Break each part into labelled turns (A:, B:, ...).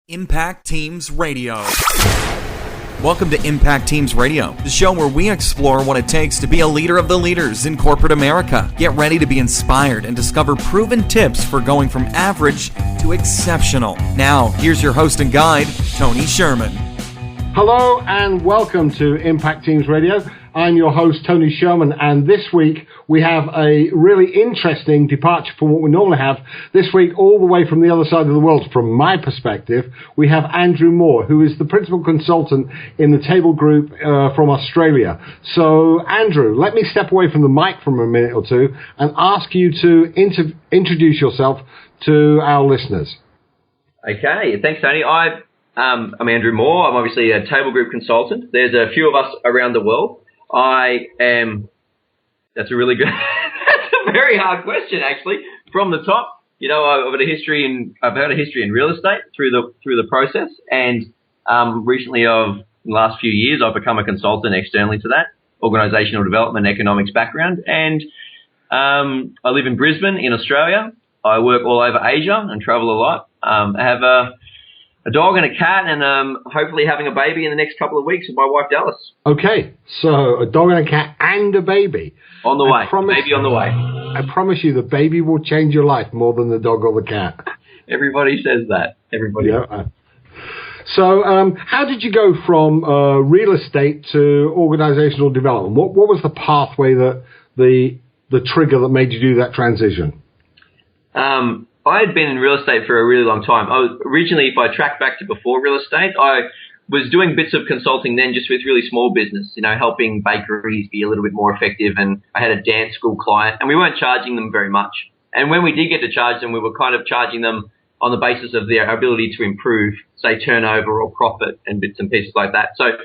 A: Impact Teams Radio. Welcome to Impact Teams Radio, the show where we explore what it takes to be a leader of the leaders in corporate America. Get ready to be inspired and discover proven tips for going from average to exceptional. Now, here's your host and guide, Tony Sherman.
B: Hello and welcome to Impact Teams Radio. I'm your host, Tony Sherman, and this week we have a really interesting departure from what we normally have. This week, all the way from the other side of the world, from my perspective, we have Andrew Moore, who is the principal consultant in the Table Group from Australia. So, Andrew, let me step away from the mic for a minute or two and ask you to introduce yourself to our listeners.
C: Okay, thanks, Tony. I'm Andrew Moore. I'm obviously a Table Group consultant. There's a few of us around the world. That's a really good, that's a very hard question, actually. From the top, you know, I've had a history in real estate through the process, and recently, in the last few years, I've become a consultant externally to that, organisational development, economics background, and I live in Brisbane in Australia. I work all over Asia and travel a lot. I have a dog and a cat, and hopefully having a baby in the next couple of weeks with my wife, Dallas.
B: Okay, so a dog and a cat and a baby.
C: On the way. Baby on the way.
B: I promise you the baby will change your life more than the dog or the cat.
C: Everybody says that. Everybody.
B: Yeah. So how did you go from real estate to organizational development? What was the pathway, the trigger that made you do that transition?
C: I had been in real estate for a really long time. Originally, if I track back to before real estate, I was doing bits of consulting then just with really small business, you know, helping bakeries be a little bit more effective. And I had a dance school client, and we weren't charging them very much. And when we did get to charge them, we were kind of charging them on the basis of their ability to improve, say, turnover or profit and bits and pieces like that. So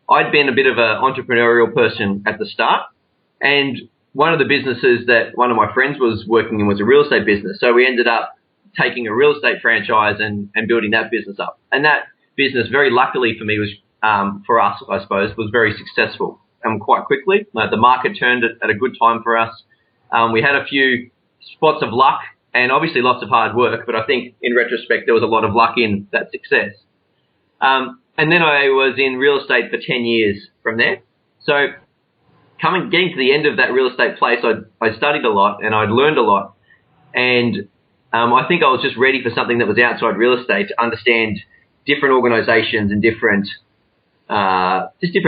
C: I'd been a bit of an entrepreneurial person at the start, and one of the businesses that one of my friends was working in was a real estate business. So we ended up taking a real estate franchise and building that business up. And that business, very luckily for me, was for us, I suppose, was very successful quite quickly. The market turned at a good time for us. We had a few spots of luck and obviously lots of hard work, but I think in retrospect there was a lot of luck in that success. And then I was in real estate for 10 years from there. So getting to the end of that real estate place, I studied a lot and I'd learned a lot. And I think I was just ready for something that was outside real estate to understand different organizations and different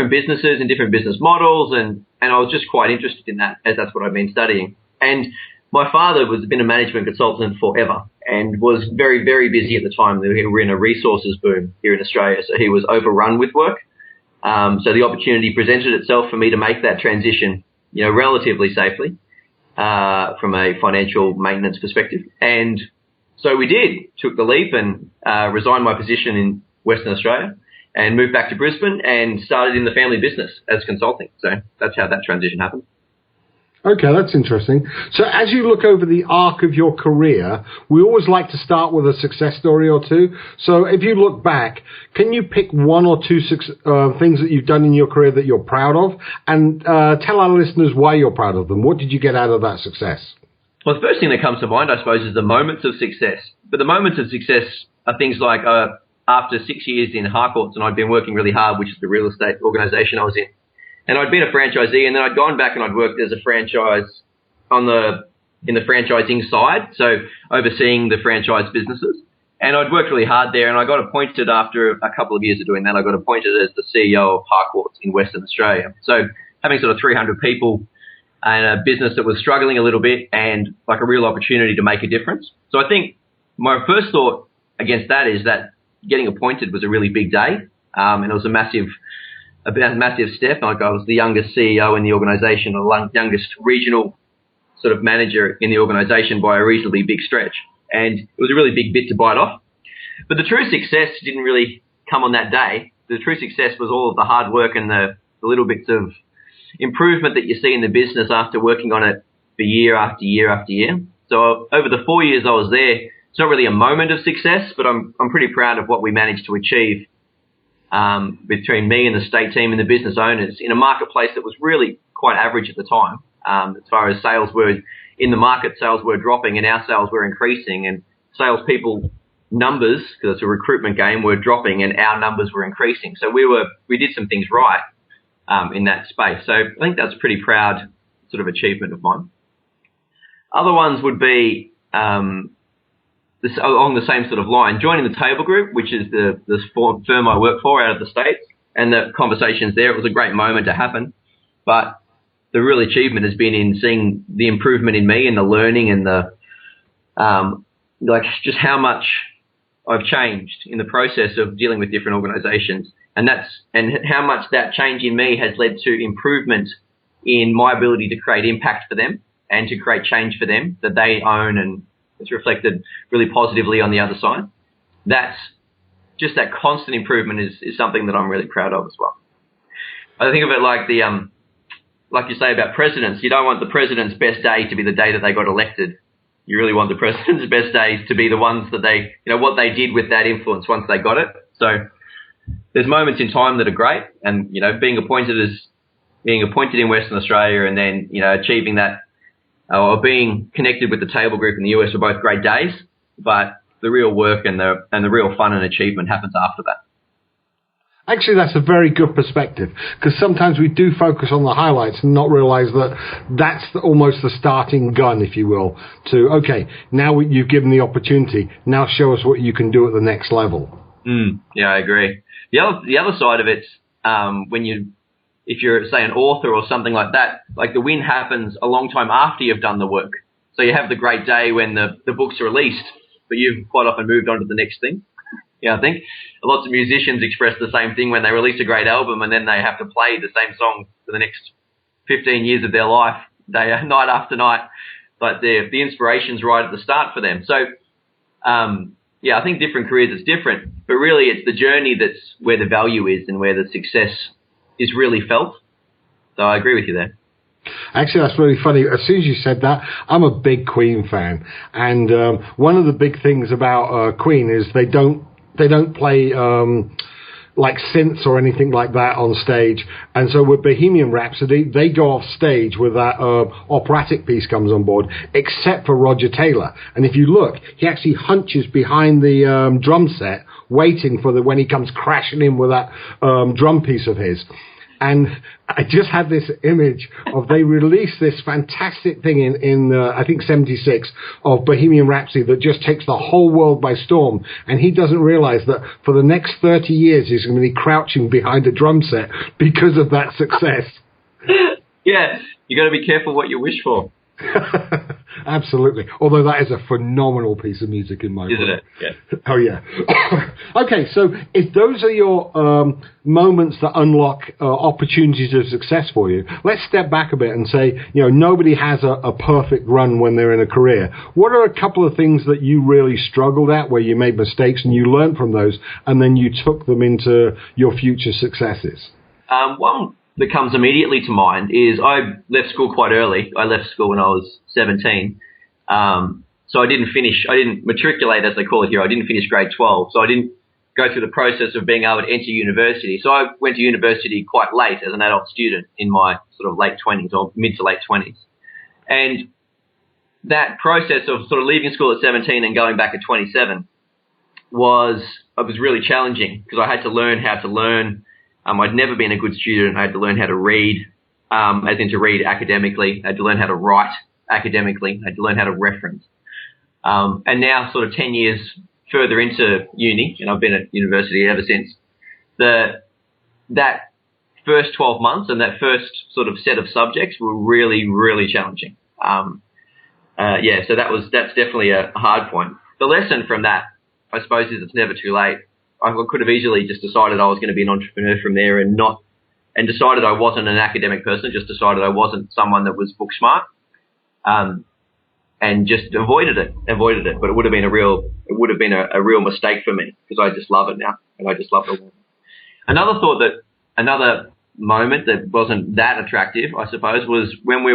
C: businesses and different business models. And I was just quite interested in that, as that's what I've been studying. And my father has been a management consultant forever and was very, very busy at the time. We were in a resources boom here in Australia, so he was overrun with work. So the opportunity presented itself for me to make that transition, you know, relatively safely. From a financial maintenance perspective. And so we took the leap and resigned my position in Western Australia and moved back to Brisbane and started in the family business as consulting. So that's how that transition happened.
B: Okay, that's interesting. So as you look over the arc of your career, we always like to start with a success story or two. So if you look back, can you pick one or two things that you've done in your career that you're proud of? And tell our listeners why you're proud of them. What did you get out of that success?
C: Well, the first thing that comes to mind, I suppose, is the moments of success. But the moments of success are things like after 6 years in Harcourts, and I'd been working really hard, which is the real estate organisation I was in. And I'd been a franchisee, and then I'd gone back and I'd worked as a franchise in the franchising side, so overseeing the franchise businesses. And I'd worked really hard there, and I got appointed after a couple of years of doing that. I got appointed as the CEO of Harcourts in Western Australia. So having sort of 300 people and a business that was struggling a little bit and like a real opportunity to make a difference. So I think my first thought against that is that getting appointed was a really big day, and it was a massive step. Like I was the youngest CEO in the organisation, or the youngest regional sort of manager in the organisation by a reasonably big stretch. And it was a really big bit to bite off. But the true success didn't really come on that day. The true success was all of the hard work and the little bits of improvement that you see in the business after working on it for year after year after year. So over the 4 years I was there, it's not really a moment of success, but I'm pretty proud of what we managed to achieve between me and the state team and the business owners in a marketplace that was really quite average at the time. As far as sales were in the market, sales were dropping and our sales were increasing, and salespeople numbers, because it's a recruitment game, were dropping and our numbers were increasing. So we did some things right in that space. So I think that's a pretty proud sort of achievement of mine. Other ones would be along the same sort of line, joining the Table Group, which is the firm I work for out of the States, and the conversations there. It was a great moment to happen, but the real achievement has been in seeing the improvement in me and the learning and the just how much I've changed in the process of dealing with different organizations, and how much that change in me has led to improvement in my ability to create impact for them and to create change for them that they own, and it's reflected really positively on the other side. That's just that constant improvement is something that I'm really proud of as well. I think of it like like you say about presidents. You don't want the president's best day to be the day that they got elected. You really want the president's best days to be the ones that they, what they did with that influence once they got it. So there's moments in time that are great, and being appointed in Western Australia, and then achieving that, or being connected with the Table Group in the US were both great days. But the real work and the real fun and achievement happens after that.
B: Actually, that's a very good perspective, because sometimes we do focus on the highlights and not realize that that's almost the starting gun, if you will, to, okay, now you've given the opportunity, now show us what you can do at the next level.
C: Yeah, I agree. The other side of it's if you're, say, an author or something like that, like the win happens a long time after you've done the work. So you have the great day when the book's released, but you've quite often moved on to the next thing. I think lots of musicians express the same thing when they release a great album, and then they have to play the same song for the next 15 years of their life, night after night. But the inspiration's right at the start for them. So, I think different careers is different, but really it's the journey that's where the value is and where the success is really felt. So I agree with you there.
B: Actually, that's really funny. As soon as you said that, I'm a big Queen fan, and one of the big things about Queen is they don't play like synths or anything like that on stage. And so with Bohemian Rhapsody, they go off stage with that operatic piece comes on board, except for Roger Taylor. And if you look, he actually hunches behind the drum set, waiting for when he comes crashing in with that drum piece of his. And I just had this image of they released this fantastic thing in I think 76 of Bohemian Rhapsody that just takes the whole world by storm. And he doesn't realize that for the next 30 years he's going to be crouching behind a drum set because of that success.
C: Yeah, you got to be careful what you wish for.
B: Absolutely. Although that is a phenomenal piece of music in my book.
C: Isn't it? Yeah.
B: Oh, yeah. Okay, so if those are your moments that unlock opportunities of success for you, let's step back a bit and say, nobody has a perfect run when they're in a career. What are a couple of things that you really struggled at, where you made mistakes and you learned from those, and then you took them into your future successes?
C: One that comes immediately to mind is I left school quite early. I left school when I was 17. So I didn't matriculate, as they call it here. I didn't finish grade 12. So I didn't go through the process of being able to enter university. So I went to university quite late as an adult student in my sort of late 20s or mid to late 20s. And that process of sort of leaving school at 17 and going back at 27 was really challenging, because I had to learn how to learn. I'd never been a good student. I had to learn how to read, as in to read academically. I had to learn how to write academically. I had to learn how to reference. And now, sort of 10 years further into uni, and I've been at university ever since, that first 12 months and that first sort of set of subjects were really, really challenging. So that's definitely a hard point. The lesson from that, I suppose, is it's never too late. I could have easily just decided I was going to be an entrepreneur from there and decided I wasn't an academic person, just decided I wasn't someone that was book smart, and just avoided it. But it would have been a real mistake for me, because I just love it now, and I just love it. Another moment that wasn't that attractive, I suppose, was when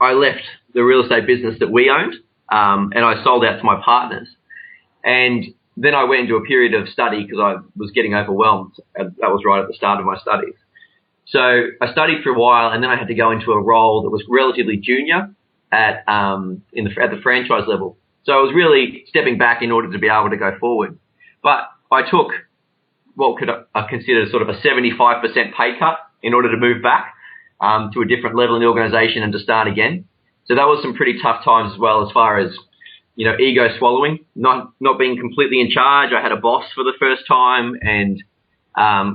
C: I left the real estate business that we owned, and I sold out to my partners. And then I went into a period of study because I was getting overwhelmed. And that was right at the start of my studies. So I studied for a while, and then I had to go into a role that was relatively junior at the franchise level. So I was really stepping back in order to be able to go forward. But I took what could I consider sort of a 75% pay cut in order to move back to a different level in the organisation and to start again. So that was some pretty tough times as well, as far as, you know, ego swallowing, not being completely in charge. I had a boss for the first time and,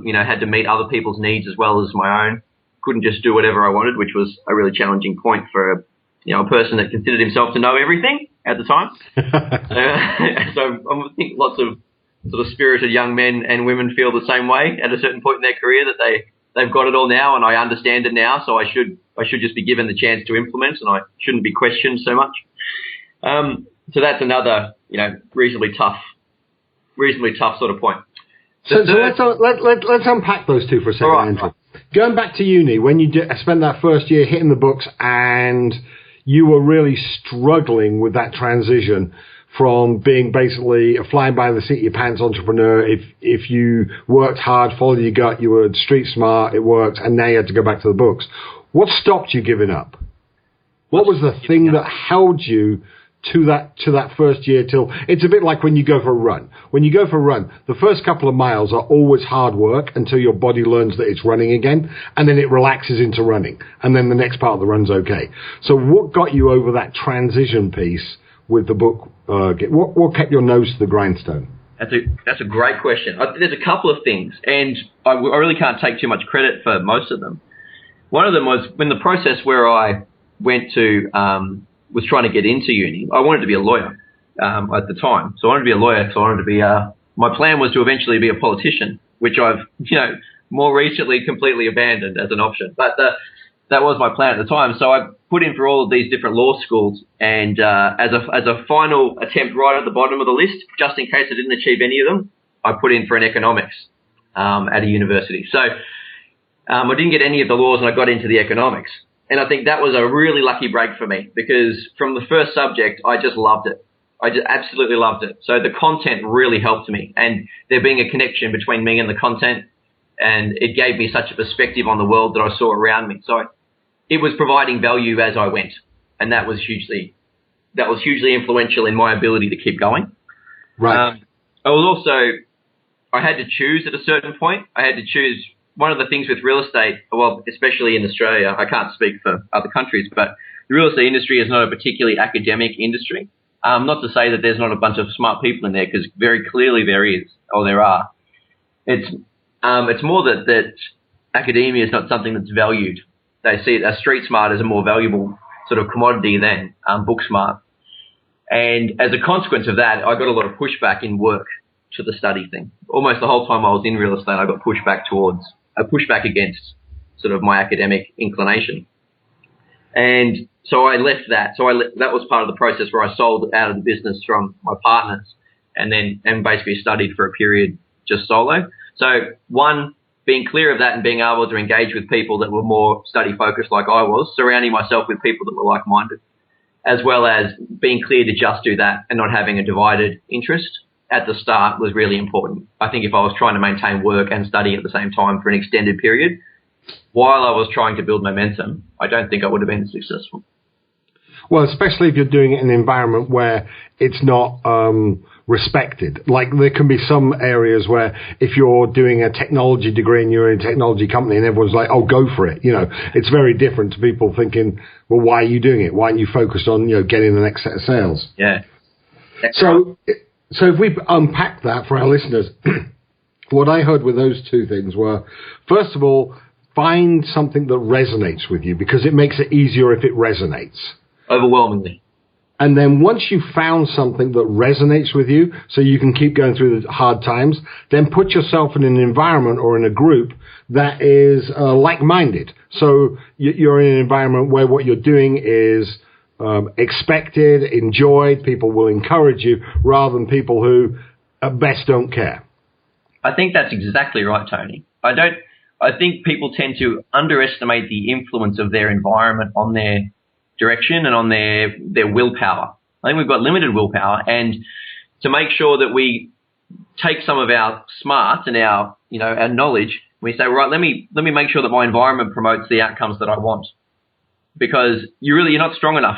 C: you know, had to meet other people's needs as well as my own. Couldn't just do whatever I wanted, which was a really challenging point for, you know, a person that considered himself to know everything at the time. So I think lots of sort of spirited young men and women feel the same way at a certain point in their career, that they've got it all now and I understand it now, so I should just be given the chance to implement and I shouldn't be questioned so much. So that's another, you know, reasonably tough sort of point.
B: So let's unpack those two for a second,
C: right,
B: Andrew. Right. Going back to uni, when you spent that first year hitting the books and you were really struggling with that transition from being basically a flying by the seat of your pants entrepreneur. If you worked hard, followed your gut, you were street smart, it worked, and now you had to go back to the books. What stopped you giving up? What was the thing that held you to that first year till it's a bit like when you go for a run. When you go for a run, the first couple of miles are always hard work until your body learns that it's running again, and then it relaxes into running, and then the next part of the run's okay. So what got you over that transition piece with the book? What kept your nose to the grindstone?
C: That's a great question. There's a couple of things, and I really can't take too much credit for most of them. One of them was when the process where I went to was trying to get into uni. I wanted to be a lawyer at the time. So I wanted to be a lawyer. So I wanted to be my plan was to eventually be a politician, which I've, you know, more recently completely abandoned as an option. But that was my plan at the time. So I put in for all of these different law schools, and as a final attempt right at the bottom of the list, just in case I didn't achieve any of them, I put in for an economics at a university. So I didn't get any of the laws, and I got into the economics. And I think that was a really lucky break for me, because from the first subject, I just loved it. I just absolutely loved it. So the content really helped me, and there being a connection between me and the content, and it gave me such a perspective on the world that I saw around me. So it was providing value as I went, and that was hugely influential in my ability to keep going.
B: Right.
C: I had to choose at a certain point. I had to choose. One of the things with real estate, well, especially in Australia, I can't speak for other countries, but the real estate industry is not a particularly academic industry. Not to say that there's not a bunch of smart people in there, because very clearly there are. It's more that academia is not something that's valued. They see street smart as a more valuable sort of commodity than book smart. And as a consequence of that, I got a lot of pushback in work to the study thing. Almost the whole time I was in real estate, I got pushback against sort of my academic inclination. And so I left that. That was part of the process where I sold out of the business from my partners, and basically studied for a period just solo. So one, being clear of that and being able to engage with people that were more study focused like I was, surrounding myself with people that were like-minded, as well as being clear to just do that and not having a divided interest at the start was really important. I think if I was trying to maintain work and study at the same time for an extended period, while I was trying to build momentum, I don't think I would have been successful.
B: Well, especially if you're doing it in an environment where it's not respected. Like there can be some areas where if you're doing a technology degree and you're in a technology company and everyone's like, oh, go for it. You know, it's very different to people thinking, well, why are you doing it? Why aren't you focused on, you know, getting the next set of sales?
C: Yeah.
B: So if we unpack that for our listeners, what I heard with those two things were, first of all, find something that resonates with you, because it makes it easier if it resonates.
C: Overwhelmingly.
B: And then once you've found something that resonates with you, so you can keep going through the hard times, then put yourself in an environment or in a group that is like-minded. So you're in an environment where what you're doing is expected, enjoyed, people will encourage you, rather than people who at best don't care.
C: I think that's exactly right, Tony. I think people tend to underestimate the influence of their environment on their direction and on their willpower. I think we've got limited willpower, and to make sure that we take some of our smarts and our knowledge, we say, right, let me make sure that my environment promotes the outcomes that I want. Because you're not strong enough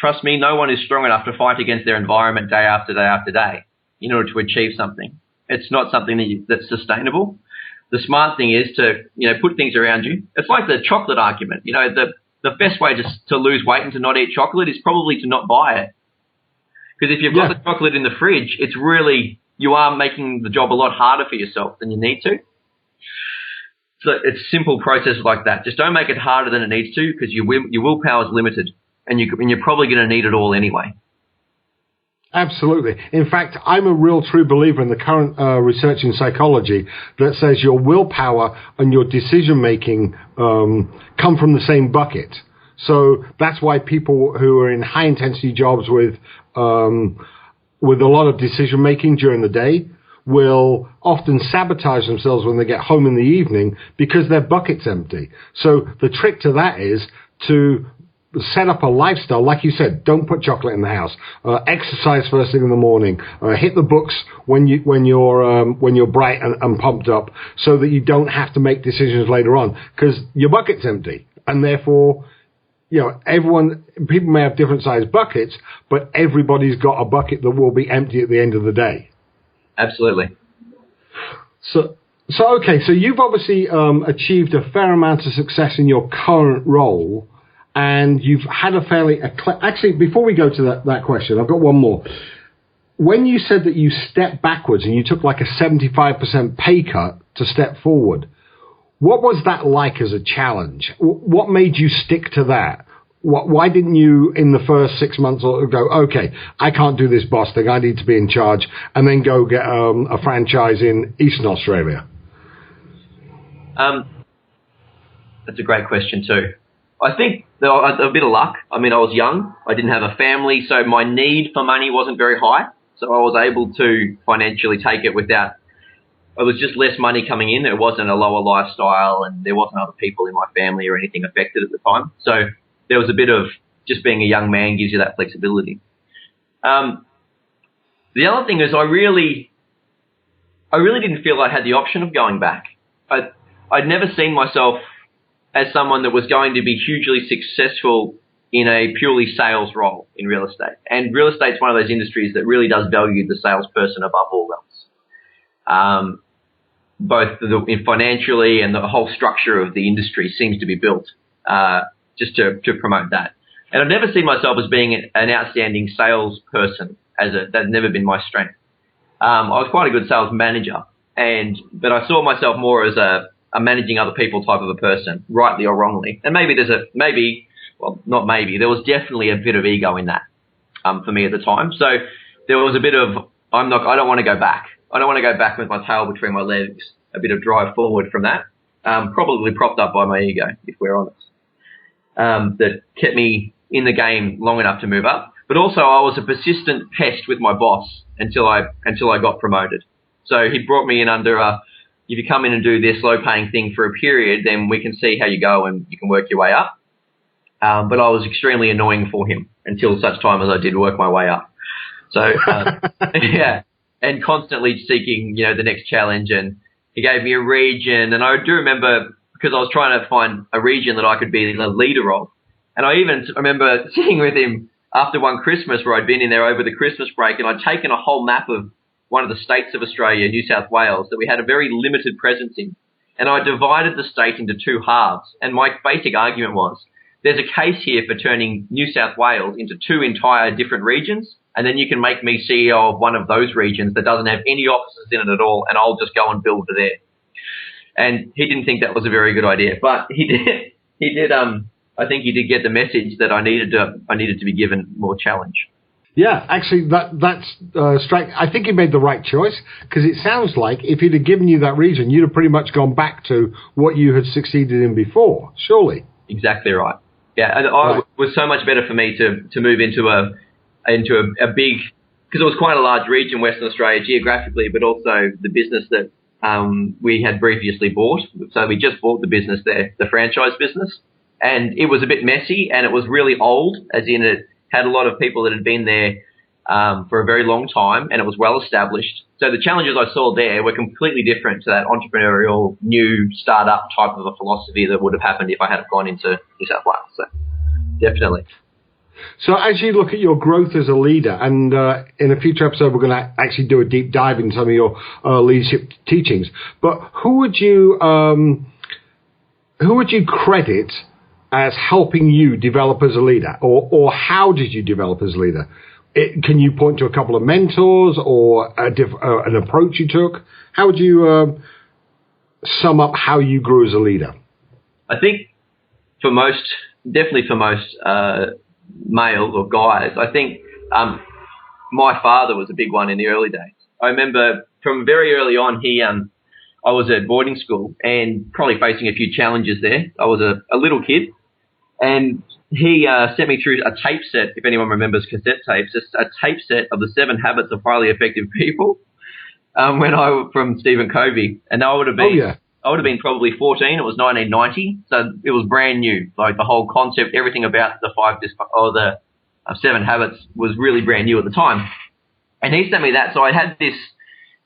C: trust me, no one is strong enough to fight against their environment day after day after day in order to achieve something. It's not something that's sustainable. The smart thing is to, put things around you. It's like the chocolate argument. The best way to lose weight and to not eat chocolate is probably to not buy it. Because if you've got the chocolate in the fridge, you are making the job a lot harder for yourself than you need to. So it's simple process like that. Just don't make it harder than it needs to, because your willpower is limited, and you're probably going to need it all anyway.
B: Absolutely. In fact, I'm a real true believer in the current research in psychology that says your willpower and your decision-making come from the same bucket. So that's why people who are in high-intensity jobs with a lot of decision-making during the day will often sabotage themselves when they get home in the evening because their bucket's empty. So the trick to that is to set up a lifestyle, like you said. Don't put chocolate in the house. Exercise first thing in the morning. Hit the books when you're bright and pumped up, so that you don't have to make decisions later on, because your bucket's empty, and therefore, people may have different sized buckets, but everybody's got a bucket that will be empty at the end of the day.
C: Absolutely.
B: So okay. So you've obviously achieved a fair amount of success in your current role. And you've had a fairly... Actually, before we go to that question, I've got one more. When you said that you stepped backwards and you took like a 75% pay cut to step forward, what was that like as a challenge? What made you stick to that? Why didn't you, in the first 6 months, go, okay, I can't do this boss thing, I need to be in charge, and then go get a franchise in Eastern Australia?
C: That's a great question too. I think a bit of luck. I mean, I was young. I didn't have a family, so my need for money wasn't very high. So I was able to financially take it without... It was just less money coming in. It wasn't a lower lifestyle, and there wasn't other people in my family or anything affected at the time. So there was a bit of just being a young man gives you that flexibility. The other thing is I really didn't feel I had the option of going back. I'd never seen myself as someone that was going to be hugely successful in a purely sales role in real estate. And real estate's one of those industries that really does value the salesperson above all else. Both financially, and the whole structure of the industry seems to be built just to promote that. And I've never seen myself as being an outstanding salesperson. That's never been my strength. I was quite a good sales manager, but I saw myself more as a managing other people type of a person, rightly or wrongly. And maybe there was definitely a bit of ego in that for me at the time. So there was a bit of, I don't want to go back. I don't want to go back with my tail between my legs, a bit of drive forward from that, probably propped up by my ego, if we're honest, that kept me in the game long enough to move up. But also I was a persistent pest with my boss until I got promoted. So he brought me in under if you come in and do this low-paying thing for a period, then we can see how you go and you can work your way up. But I was extremely annoying for him until such time as I did work my way up. So, yeah, and constantly seeking, the next challenge. And he gave me a region. And I do remember, because I was trying to find a region that I could be the leader of. And I even remember sitting with him after one Christmas where I'd been in there over the Christmas break, and I'd taken a whole map of one of the states of Australia, New South Wales, that we had a very limited presence in. And I divided the state into two halves. And my basic argument was, there's a case here for turning New South Wales into two entire different regions, and then you can make me CEO of one of those regions that doesn't have any offices in it at all, and I'll just go and build it there. And he didn't think that was a very good idea, but he did. I think he did get the message that I needed to be given more challenge.
B: Yeah, actually, that's I think he made the right choice, because it sounds like if he'd have given you that region, you'd have pretty much gone back to what you had succeeded in before, surely.
C: Exactly right. Yeah, and it was so much better for me to move into a big, because it was quite a large region, Western Australia, geographically, but also the business that we had previously bought. So we just bought the business there, the franchise business, and it was a bit messy, and it was really old, as in it had a lot of people that had been there for a very long time, and it was well established. So the challenges I saw there were completely different to that entrepreneurial, new startup type of a philosophy that would have happened if I had gone into New South Wales. So definitely.
B: So as you look at your growth as a leader, and in a future episode, we're going to actually do a deep dive in some of your leadership teachings. But who would you credit as helping you develop as a leader, or how did you develop as a leader? Can you point to a couple of mentors or an approach you took? How would you sum up how you grew as a leader?
C: I think definitely for most male or guys, I think my father was a big one in the early days. I remember from very early on, I was at boarding school and probably facing a few challenges there. I was a little kid, and he sent me through a tape set, if anyone remembers cassette tapes, a tape set of the 7 Habits of Highly Effective People from Stephen Covey. And I would have been probably 14. It was 1990, so it was brand new. Like the whole concept, everything about the 7 Habits was really brand new at the time. And he sent me that, so I had this,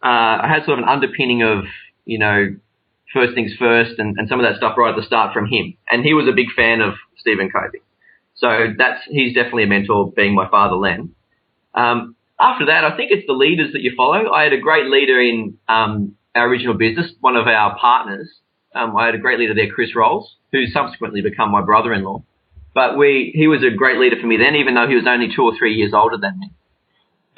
C: I had sort of an underpinning of, first things first and some of that stuff right at the start from him. And he was a big fan of Stephen Covey. So he's definitely a mentor, being my father, Len. After that, I think it's the leaders that you follow. I had a great leader in our original business, one of our partners. I had a great leader there, Chris Rolls, who's subsequently become my brother-in-law. But he was a great leader for me then, even though he was only 2 or 3 years older than me.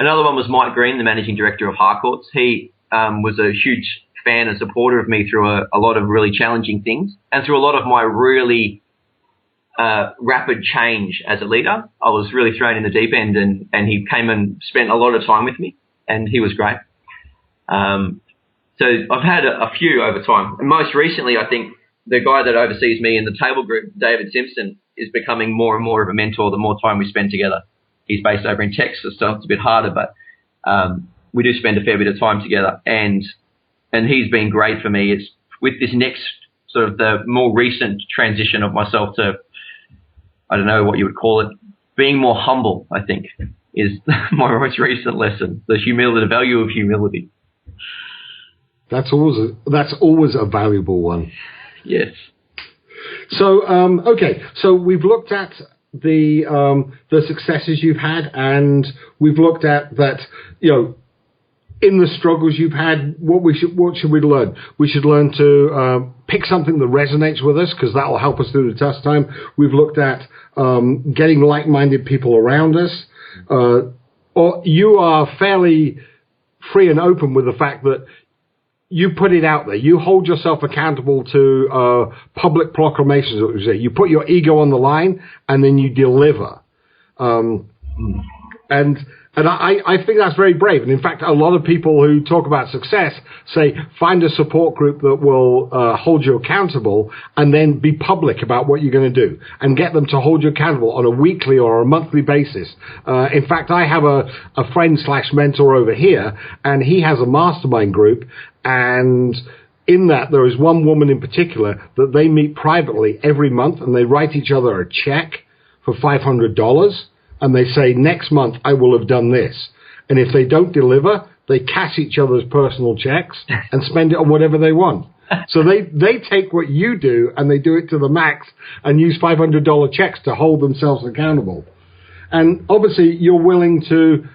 C: Another one was Mike Green, the managing director of Harcourts. He was a huge fan and supporter of me through a lot of really challenging things and through a lot of my really rapid change as a leader. I was really thrown in the deep end, and he came and spent a lot of time with me, and he was great. So I've had a few over time. And most recently, I think the guy that oversees me in the table group, David Simpson, is becoming more and more of a mentor the more time we spend together. He's based over in Texas, so it's a bit harder, but we do spend a fair bit of time together. And he's been great for me. It's with this next sort of the more recent transition of myself to, I don't know what you would call it, being more humble, I think, is my most recent lesson, the value of humility.
B: That's always a valuable one.
C: Yes.
B: So, okay, so we've looked at the successes you've had, and we've looked at that, in the struggles you've had, what should we learn? We should learn to pick something that resonates with us, because that will help us through the tough time. We've looked at getting like-minded people around us. Or you are fairly free and open with the fact that you put it out there. You hold yourself accountable to public proclamations. You put your ego on the line, and then you deliver. And I think that's very brave. And in fact, a lot of people who talk about success say, find a support group that will hold you accountable, and then be public about what you're going to do, and get them to hold you accountable on a weekly or a monthly basis. In fact, I have a friend/mentor over here, and he has a mastermind group, and in that there is one woman in particular that they meet privately every month, and they write each other a check for $500. And they say, next month I will have done this. And if they don't deliver, they cash each other's personal checks and spend it on whatever they want. So they take what you do and they do it to the max and use $500 checks to hold themselves accountable. And obviously you're willing to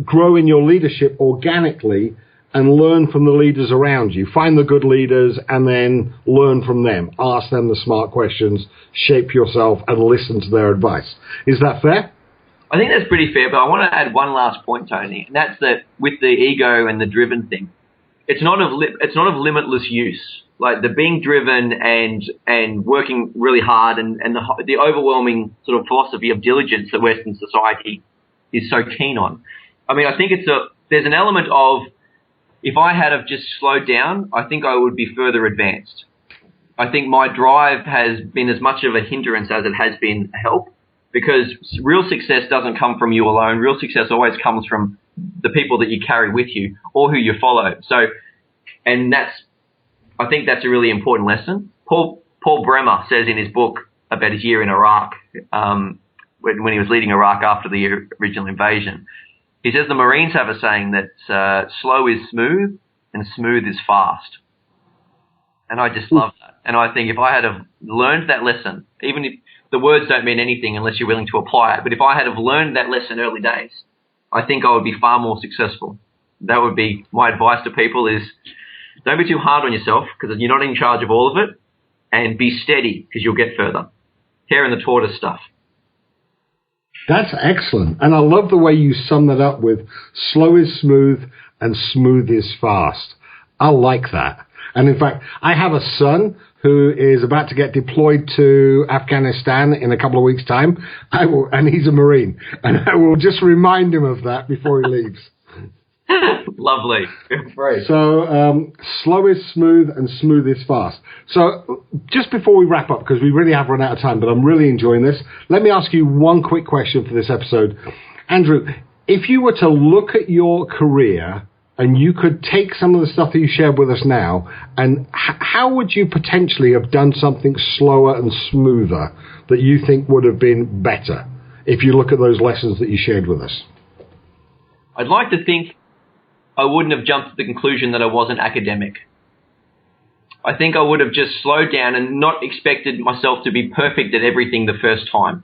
B: grow in your leadership organically and learn from the leaders around you. Find the good leaders and then learn from them. Ask them the smart questions, shape yourself, and listen to their advice. Is that fair?
C: I think that's pretty fair, but I want to add one last point, Tony, and that's that with the ego and the driven thing, it's not of limitless use. Like the being driven and working really hard and the overwhelming sort of philosophy of diligence that Western society is so keen on. I mean, I think there's an element of, if I had have just slowed down, I think I would be further advanced. I think my drive has been as much of a hindrance as it has been a help, because real success doesn't come from you alone. Real success always comes from the people that you carry with you or who you follow. So, and I think that's a really important lesson. Paul Bremer says in his book about his year in Iraq, when he was leading Iraq after the original invasion, he says the Marines have a saying that slow is smooth and smooth is fast. And I just love that. And I think if I had have learned that lesson, even if the words don't mean anything unless you're willing to apply it, but if I had have learned that lesson early days, I think I would be far more successful. That would be my advice to people is don't be too hard on yourself because you're not in charge of all of it, and be steady because you'll get further. Hare and the tortoise stuff.
B: That's excellent. And I love the way you sum that up with slow is smooth and smooth is fast. I like that. And in fact, I have a son who is about to get deployed to Afghanistan in a couple of weeks' time. And he's a Marine. And I will just remind him of that before he leaves.
C: Lovely. Great.
B: So slow is smooth and smooth is fast. So just before we wrap up, because we really have run out of time, but I'm really enjoying this, let me ask you one quick question for this episode. Andrew, if you were to look at your career and you could take some of the stuff that you shared with us now, and how would you potentially have done something slower and smoother that you think would have been better if you look at those lessons that you shared with us?
C: I'd like to think I wouldn't have jumped to the conclusion that I wasn't academic. I think I would have just slowed down and not expected myself to be perfect at everything the first time.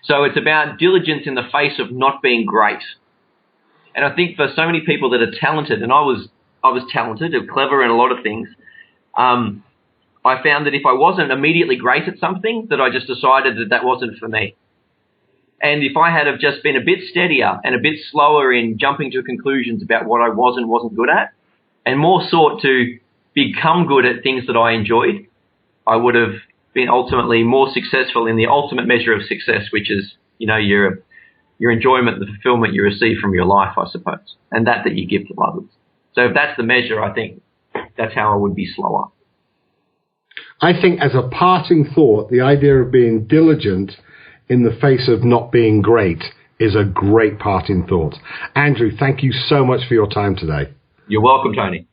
C: So it's about diligence in the face of not being great. And I think for so many people that are talented, and I was talented, clever in a lot of things, I found that if I wasn't immediately great at something, that I just decided that that wasn't for me. And if I had have just been a bit steadier and a bit slower in jumping to conclusions about what I was and wasn't good at, and more sought to become good at things that I enjoyed, I would have been ultimately more successful in the ultimate measure of success, which is, you know, your enjoyment, the fulfillment you receive from your life, I suppose, and that you give to others. So if that's the measure, I think that's how I would be slower.
B: I think as a parting thought, the idea of being diligent in the face of not being great is a great parting thought. Andrew, thank you so much for your time today.
C: You're welcome, Tony.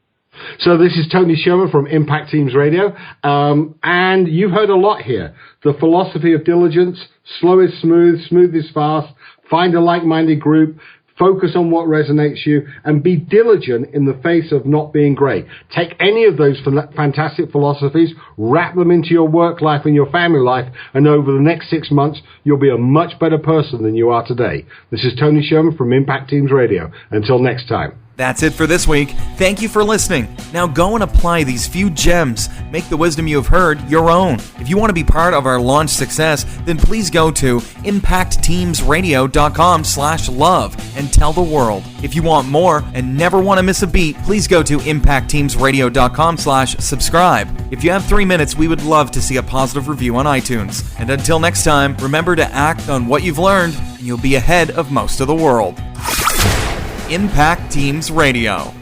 B: So this is Tony Sherman from Impact Teams Radio, and you've heard a lot here. The philosophy of diligence, slow is smooth, smooth is fast, find a like-minded group, focus on what resonates you, and be diligent in the face of not being great. Take any of those fantastic philosophies, wrap them into your work life and your family life, and over the next 6 months, you'll be a much better person than you are today. This is Tony Sherman from Impact Teams Radio. Until next time.
A: That's it for this week. Thank you for listening. Now go and apply these few gems. Make the wisdom you have heard your own. If you want to be part of our launch success, then please go to impactteamsradio.com/love and tell the world. If you want more and never want to miss a beat, please go to impactteamsradio.com/subscribe. If you have 3 minutes, we would love to see a positive review on iTunes. And until next time, remember to act on what you've learned, and you'll be ahead of most of the world. Impact Teams Radio.